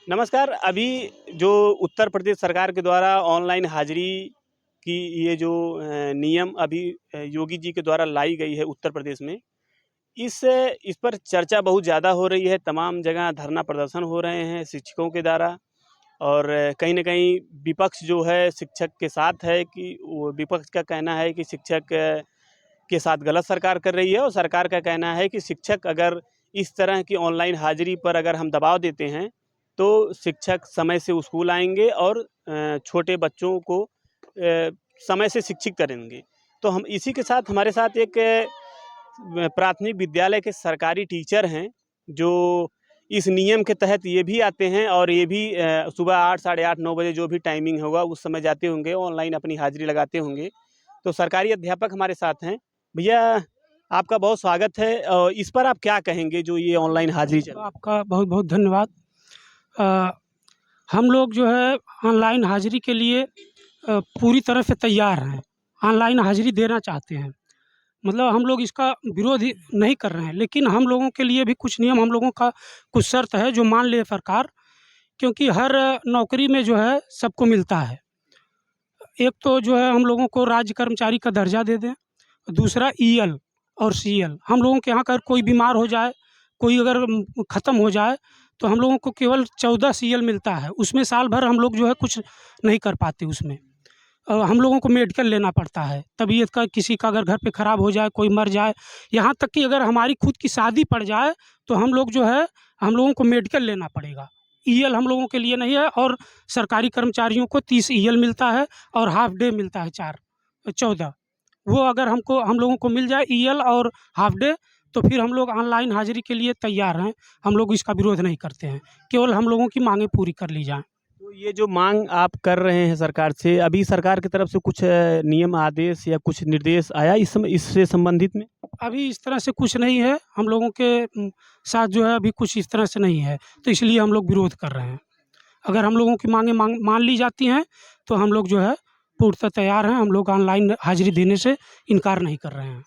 नमस्कार। अभी जो उत्तर प्रदेश सरकार के द्वारा ऑनलाइन हाज़िरी की ये जो नियम अभी योगी जी के द्वारा लाई गई है उत्तर प्रदेश में, इस पर चर्चा बहुत ज़्यादा हो रही है। तमाम जगह धरना प्रदर्शन हो रहे हैं शिक्षकों के द्वारा और कहीं न कहीं विपक्ष जो है शिक्षक के साथ है कि वो विपक्ष का कहना है कि शिक्षक के साथ गलत सरकार कर रही है और सरकार का कहना है कि शिक्षक अगर इस तरह की ऑनलाइन हाज़िरी पर अगर हम दबाव देते हैं, तो शिक्षक समय से स्कूल आएँगे और छोटे बच्चों को समय से शिक्षित करेंगे। तो हम इसी के साथ हमारे साथ एक प्राथमिक विद्यालय के सरकारी टीचर हैं, जो इस नियम के तहत ये भी आते हैं और ये भी सुबह 8 साढ़े 8 9 बजे जो भी टाइमिंग होगा उस समय जाते होंगे, ऑनलाइन अपनी हाज़िरी लगाते होंगे। तो सरकारी अध्यापक हमारे साथ हैं। भैया, आपका बहुत स्वागत है। इस पर आप क्या कहेंगे जो ये ऑनलाइन हाज़िरी चल तो रही है? आपका बहुत-बहुत धन्यवाद। अ, हम लोग जो है ऑनलाइन हाज़िरी के लिए पूरी तरह से तैयार हैं। ऑनलाइन हाज़िरी देना चाहते हैं। मतलब हम लोग इसका विरोध ही नहीं कर रहे हैं, लेकिन हम लोगों के लिए भी कुछ नियम हम लोगों का कुछ शर्त है जो मान ले सरकार, क्योंकि हर नौकरी में जो है सबको मिलता है। एक तो जो है हम लोगों को राज्य कर्मचारी का दर्जा दे दें, दूसरा ईएल और सीएल। हम लोगों के यहाँ अगर कोई बीमार हो जाए, कोई अगर ख़त्म हो जाए, तो हम लोगों को केवल 14 सीएल मिलता है। उसमें साल भर हम लोग जो है कुछ नहीं कर पाते उसमें। हम लोगों को मेडिकल लेना पड़ता है। तबीयत का किसी का अगर घर पे ख़राब हो जाए, कोई मर जाए, यहाँ तक कि अगर हमारी खुद की शादी पड़ जाए, तो हम लोग जो है हम लोगों को मेडिकल लेना पड़ेगा। ईएल हम लोगों के लिए नहीं है और सरकारी कर्मचारियों को 30 ईएल मिलता है और हाफ डे मिलता है 14। वो अगर हमको हम लोगों को मिल जाए ईएल और हाफ डे, तो फिर हम लोग ऑनलाइन हाज़िरी के लिए तैयार हैं। हम लोग इसका विरोध नहीं करते हैं, केवल हम लोगों की माँगें पूरी कर ली जाएँ। तो ये जो माँग आप कर रहे हैं सरकार से, अभी सरकार की तरफ से कुछ नियम, आदेश या कुछ निर्देश आया इससे संबंधित में? अभी इस तरह से कुछ नहीं है, हम लोगों के साथ जो है अभी कुछ इस तरह से नहीं है, तो इसलिए हम लोग विरोध कर रहे हैं। अगर हम लोगों की माँगें मान ली जाती हैं, तो हम लोग जो है पूर्णतः तैयार हैं। हम लोग ऑनलाइन हाज़िरी देने से इनकार नहीं कर रहे हैं।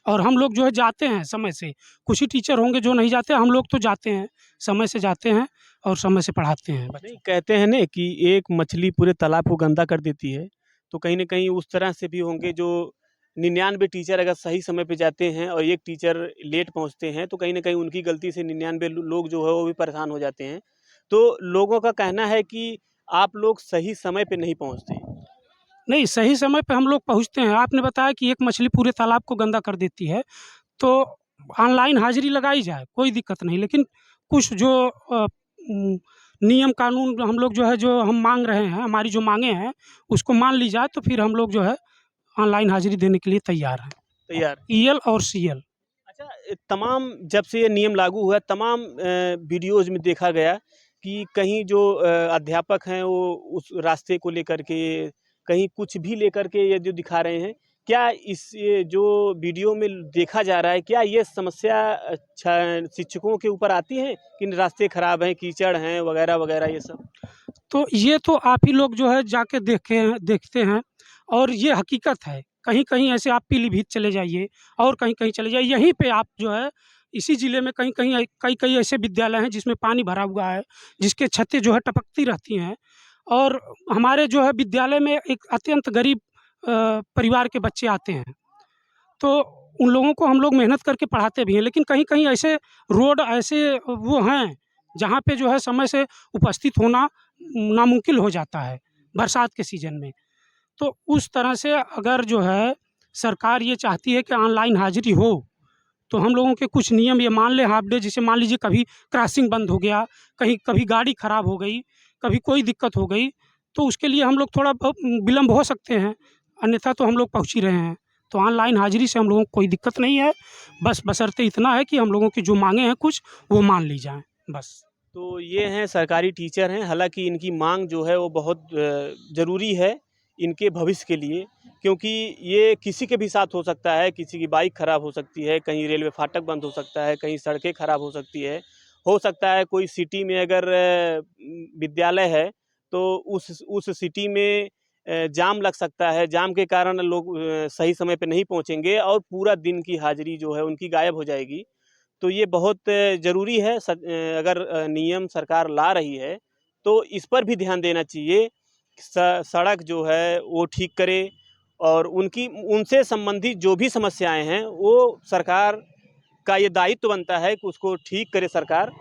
और हम लोग जो है जाते हैं समय से। कुछ ही टीचर होंगे जो नहीं जाते, हम लोग तो जाते हैं, समय से जाते हैं और समय से पढ़ाते हैं नहीं, बच्चों। कहते हैं ना कि एक मछली पूरे तालाब को गंदा कर देती है, तो कहीं न कहीं उस तरह से भी होंगे जो 99 टीचर अगर सही समय पे जाते हैं और एक टीचर लेट पहुँचते हैं, तो कहीं न कहीं उनकी गलती से 99 लोग जो है वो भी परेशान हो जाते हैं। तो लोगों का कहना है कि आप लोग सही समय पे नहीं पहुँचते। नहीं, सही समय पे हम लोग पहुँचते हैं। आपने बताया कि एक मछली पूरे तालाब को गंदा कर देती है, तो ऑनलाइन हाज़िरी लगाई जाए, कोई दिक्कत नहीं। लेकिन कुछ जो नियम कानून हम लोग जो है जो हम माँग रहे हैं, हमारी जो माँगें हैं, उसको मान ली जाए, तो फिर हम लोग जो है ऑनलाइन हाज़िरी देने के लिए तैयार हैं। तैयार। ईएल और सीएल। अच्छा, तमाम जब से ये नियम लागू हुआ तमाम वीडियोज़ में देखा गया कि कहीं जो अध्यापक हैं वो उस रास्ते को लेकर के कहीं कुछ भी लेकर के ये जो दिखा रहे हैं। क्या इस ये जो वीडियो में देखा जा रहा है, क्या ये समस्या शिक्षकों के ऊपर आती है कि रास्ते खराब हैं, कीचड़ हैं वगैरह-वगैरह ये सब? तो ये तो आप ही लोग जो है जाके देखते हैं और ये हकीकत है। कहीं-कहीं ऐसे आप पीलीभीत चले जाइए और कहीं-कहीं चले जाइए, यहीं पे आप जो है इसी ज़िले में कहीं-कहीं कई-कई ऐसे विद्यालय हैं जिसमें पानी भरा हुआ है, जिसके छतें जो है टपकती रहती हैं और हमारे जो है विद्यालय में एक अत्यंत गरीब परिवार के बच्चे आते हैं। तो उन लोगों को हम लोग मेहनत करके पढ़ाते भी हैं, लेकिन कहीं-कहीं ऐसे रोड ऐसे वो हैं, जहाँ पे जो है समय से उपस्थित होना नामुमकिन हो जाता है, बरसात के सीज़न में। तो उस तरह से अगर जो है सरकार ये चाहती है कि ऑनलाइन हाज़िरी हो, तो हम लोगों के कुछ नियम ये मान लें हाफ डे, जैसे मान लीजिए कभी क्रॉसिंग बंद हो गया, कहीं कभी गाड़ी खराब हो गई, कभी कोई दिक्कत हो गई, तो उसके लिए हम लोग थोड़ा बहुत विलम्ब हो सकते हैं, अन्यथा तो हम लोग पहुँच ही रहे हैं। तो ऑनलाइन हाज़िरी से हम लोगों को कोई दिक्कत नहीं है, बस बशर्ते इतना है कि हम लोगों की जो माँगें हैं कुछ, वो मान ली जाएँ, बस। तो ये हैं सरकारी टीचर हैं, हालाँकि इनकी माँग जो है वो बहुत ज़रूरी है, इनके भविष्य के लिए, क्योंकि ये किसी के भी साथ हो सकता है, किसी की बाइक ख़राब हो सकती है, कहीं रेलवे फाटक बंद हो सकता है, कहीं सड़कें ख़राब हो सकता है कोई सिटी में अगर विद्यालय है, तो उस सिटी में जाम लग सकता है, जाम के कारण लोग सही समय पे नहीं पहुँचेंगे और पूरा दिन की हाज़िरी जो है उनकी गायब हो जाएगी। तो ये बहुत ज़रूरी है अगर नियम सरकार ला रही है, तो इस पर भी ध्यान देना चाहिए। सड़क जो है वो ठीक करे और उनसे संबंधित जो भी समस्याएं हैं वो सरकार का ये दायित्व बनता है कि उसको ठीक करे सरकार।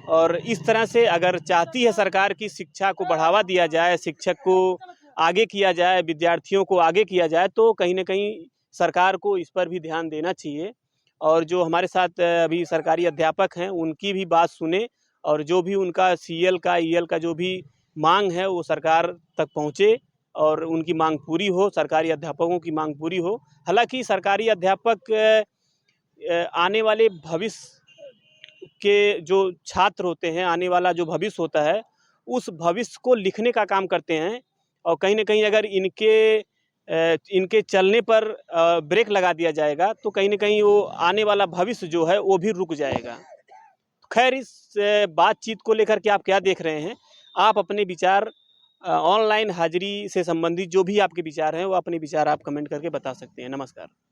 और इस तरह से अगर चाहती है सरकार की शिक्षा को बढ़ावा दिया जाए, शिक्षक को आगे किया जाए, विद्यार्थियों को आगे किया जाए, तो कहीं ना कहीं सरकार को इस पर भी ध्यान देना चाहिए। और जो हमारे साथ अभी सरकारी अध्यापक हैं उनकी भी बात सुने और जो भी उनका सीएल का ईएल का जो भी मांग है वो सरकार तक पहुँचे और उनकी मांग पूरी हो, सरकारी अध्यापकों की मांग पूरी हो। हालांकि सरकारी अध्यापक आने वाले भविष्य के जो छात्र होते हैं, आने वाला जो भविष्य होता है, उस भविष्य को लिखने का काम करते हैं। और कहीं ना कहीं अगर इनके चलने पर ब्रेक लगा दिया जाएगा तो कहीं ना कहीं वो आने वाला भविष्य जो है वो भी रुक जाएगा। खैर, इस बातचीत को लेकर के आप क्या देख रहे हैं? आप अपने विचार ऑनलाइन हाजिरी से संबंधित जो भी आपके विचार हैं वो अपने विचार आप कमेंट करके बता सकते हैं। नमस्कार।